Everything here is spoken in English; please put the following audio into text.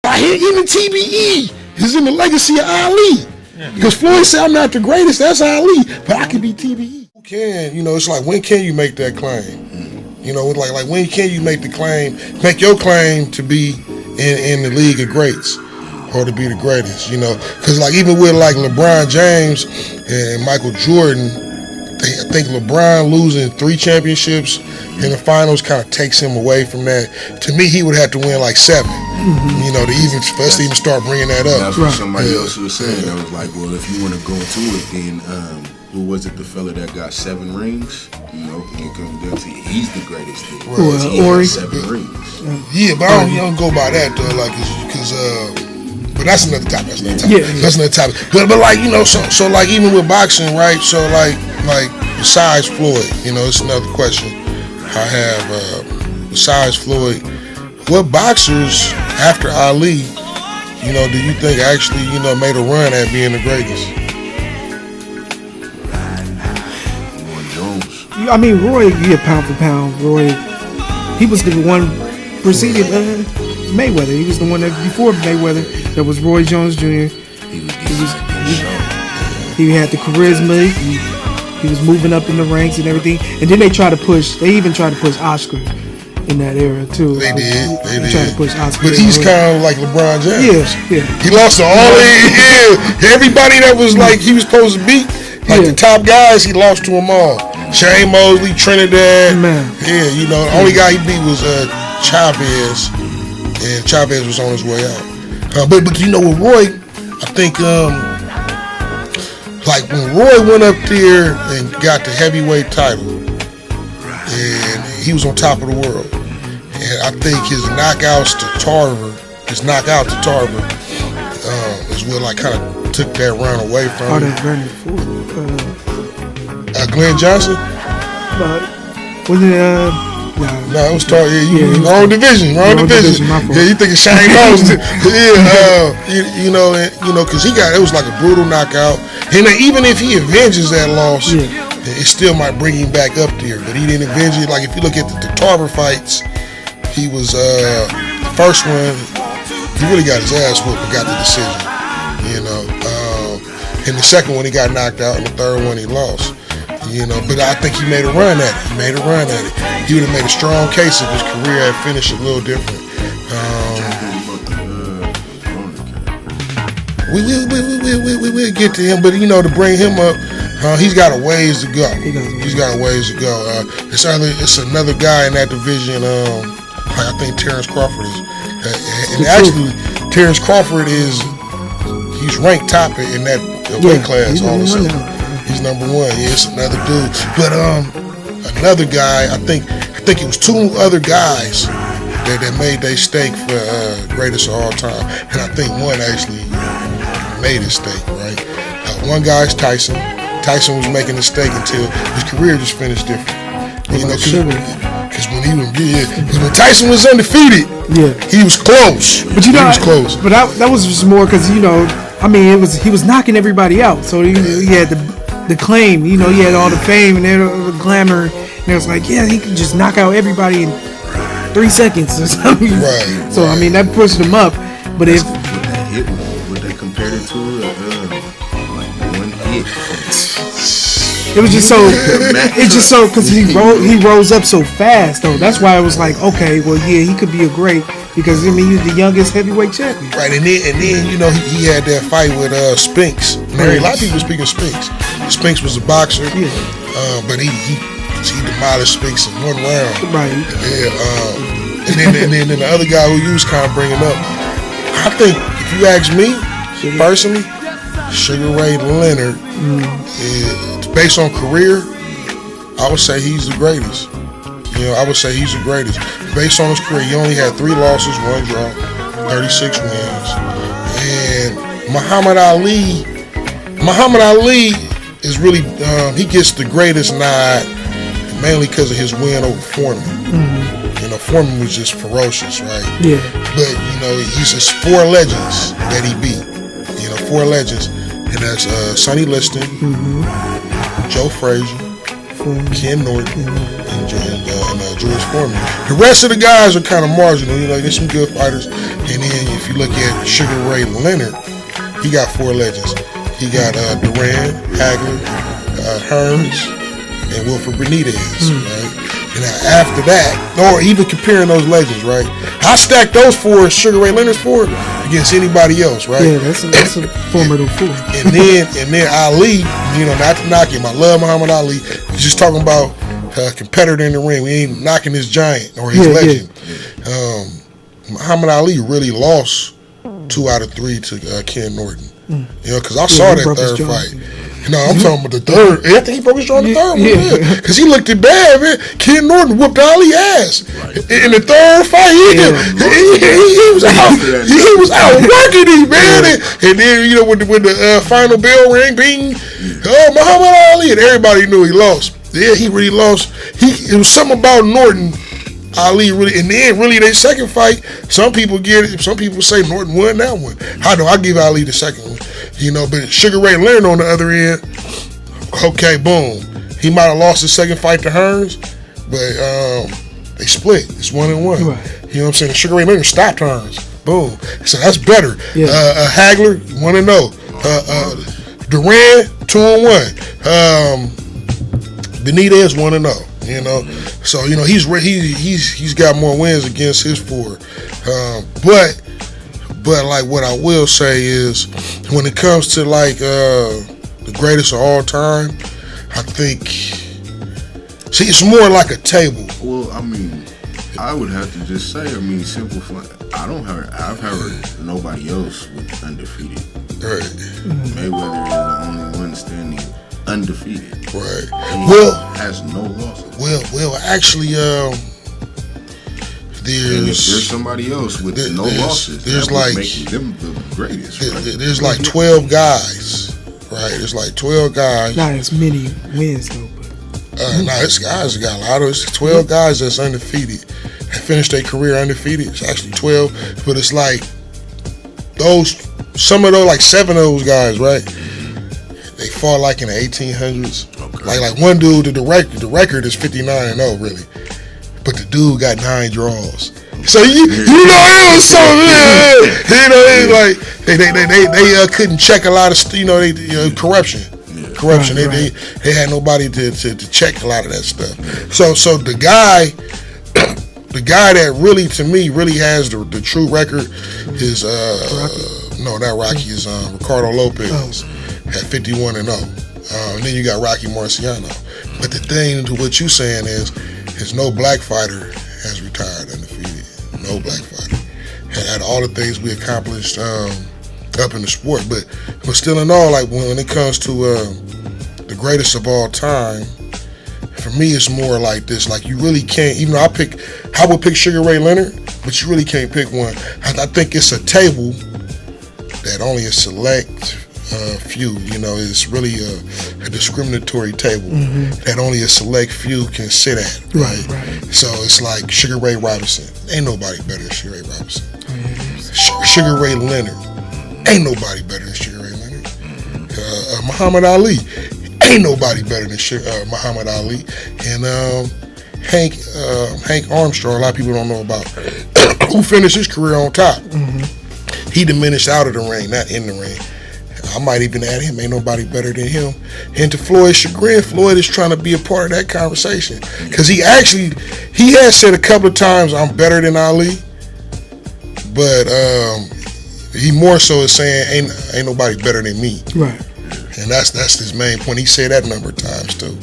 Even TBE is in the legacy of Ali. Because Floyd said, I'm not the greatest, that's Ali, but I could be TBE. Who can, it's like, when can you make that claim? Like when can you make your claim to be in the league of greats or to be the greatest, Because like even with like LeBron James and Michael Jordan, I think LeBron losing 3 championships in the finals kind of takes him away from that. To me, he would have to win like 7, for us to even start bringing that up. That's what somebody else was saying. I was like, well, if you want to go into it, then who was it? The fella that got 7 rings? He comes down to he's the greatest. Ori. 7 rings. Yeah, but I don't go by that though, like, because. But that's another topic. That's another topic. But like so like even with boxing, right? So like besides Floyd, it's another question I have. Besides Floyd, what boxers after Ali, do you think actually made a run at being the greatest? Roy Jones. I mean, Roy, pound for pound. Roy, he was the one preceded Mayweather. He was the one that before Mayweather. That was Roy Jones Jr. He had the charisma. He was moving up in the ranks and everything. And then they even tried to push Oscar in that era too. They did. Tried to push Oscar. But he's kind of like LeBron James. Yeah. He lost to everybody that was like he was supposed to beat. Like the top guys, he lost to them all. Shane Mosley, Trinidad. Man. Yeah, the only guy he beat was Chavez. And Chavez was on his way out. But with Roy, I think like when Roy went up there and got the heavyweight title, and he was on top of the world. And I think his knockout to Tarver is what like kind of took that round away from him. Glenn Johnson? Wasn't it? No, it was Tarver. Wrong division. Yeah, you thinking Shane Mosley? Because it was like a brutal knockout. And even if he avenges that loss, it still might bring him back up there. But he didn't avenge it. Like if you look at the Tarver fights, he was the first one. He really got his ass whooped and got the decision. And the second one he got knocked out, and the third one he lost. But I think he made a run at it. He would have made a strong case if his career had finished a little different. We'll get to him, but to bring him up, he's got a ways to go. It's another guy in that division. I think Terrence Crawford is, and actually Terrence Crawford he's ranked top in that weight class. All of a sudden. He's number 1. Yeah, it's another dude. But another guy, I think it was 2 other guys that made their stake for greatest of all time. And I think one actually made his stake, right? One guy's Tyson. Tyson was making a stake until his career just finished different. Because when Tyson was undefeated, he was close. But he was close. But that was just more because he was knocking everybody out. So he had the claim, he had all the fame and the glamour, and it was like, he could just knock out everybody in 3 seconds or something. Right. So I mean, that pushed him up. But if would they compare it to like one hit? It was just so because he rose up so fast though. That's why it was like, okay, well, he could be a great. Because he's the youngest heavyweight champion. Right, and then he had that fight with Spinks. A lot of people speak of Spinks. Spinks was a boxer, but he demolished Spinks in 1 round. Right. Yeah. And then the other guy who you was kind of bringing up, I think if you ask me personally, Sugar Ray Leonard, based on career, I would say he's the greatest. I would say he's the greatest. Based on his career, he only had 3 losses, 1 draw, 36 wins. And Muhammad Ali is really, he gets the greatest nod mainly because of his win over Foreman. Foreman was just ferocious, right? Yeah. But, he's just 4 legends that he beat. 4 legends. And that's Sonny Liston, Joe Frazier, Foreman. Ken Norton, and George Foreman. The rest of the guys are kind of marginal. You know, there's some good fighters. And then if you look at Sugar Ray Leonard, he got 4 legends. He got Duran, Hagler, Hearns, and Wilfred Benitez, right? And after that, or even comparing those legends, right? I stack those 4, Sugar Ray Leonard's 4, against anybody else, right? Yeah, that's a formidable 4. And then Ali, you know, not to knock him, I love Muhammad Ali. Just talking about competitor in the ring. We ain't knocking his giant or his legend. Yeah. Muhammad Ali really lost 2 out of 3 to Ken Norton. You know, because I saw that third fight. No, I'm talking about the third. I think he broke his jaw in the third one. Because he looked it bad, man. Ken Norton whooped Ali ass. In the third fight, he was out. He was out working him, man. And then, you know, when the final bell rang, bing, Muhammad Ali, and everybody knew he lost. Yeah, he really lost. It was something about Norton. Ali really, and then really their second fight, some people get it. Some people say Norton won that one. I know I give Ali the second one, you know. But Sugar Ray Leonard on the other end, okay, boom. He might have lost his second fight to Hearns, but they split. It's 1-1. Right. You know what I'm saying? Sugar Ray Leonard stopped Hearns. Boom. So that's better. Yeah. Hagler 1-0. Duran 2-1. Benitez 1-0. You know, so you know he's got more wins against his 4, but like what I will say is when it comes to like the greatest of all time, I think it's more like a table. Well, I mean, I would have to just say, I mean, simple fun. I've heard nobody else with undefeated. Right. Mayweather is the only one standing undefeated. Right. He has no losses. Well, actually, there's somebody else with no losses. There's like making them the greatest. Right? There's like 12 guys. Right. There's like 12 guys. Not as many wins though. This guys got a lot of. It's 12 guys that's undefeated. They finished their career undefeated. It's actually 12, but it's like some of those, like 7 of those guys, right? They fought like in the 1800s. Okay. Like one dude, the record is 59-0 really, but the dude got 9 draws. So you know it was so you know it's like they couldn't check a lot of corruption. Corruption. Right. They had nobody to check a lot of that stuff. So the guy that really to me really has the true record is no, not Rocky, is Ricardo Lopez. At 51-0, and then you got Rocky Marciano. But the thing to what you're saying is no black fighter has retired undefeated. No black fighter had all the things we accomplished up in the sport. But still in all, like when it comes to the greatest of all time, for me it's more like this. Like you really can't. Even though I would pick Sugar Ray Leonard, but you really can't pick one. I think it's a table that only a select few, you know, it's really a discriminatory table that only a select few can sit at. Right. So it's like Sugar Ray Robinson. Ain't nobody better than Sugar Ray Robinson. Sugar Ray Leonard. Ain't nobody better than Sugar Ray Leonard. Muhammad Ali. Ain't nobody better than Muhammad Ali. And Hank Armstrong, a lot of people don't know about, who finished his career on top. He diminished out of the ring, not in the ring. I might even add him. Ain't nobody better than him. And to Floyd's chagrin, Floyd is trying to be a part of that conversation because he has said a couple of times, "I'm better than Ali," but he more so is saying, "Ain't nobody better than me." Right. And that's his main point. He said that a number of times too.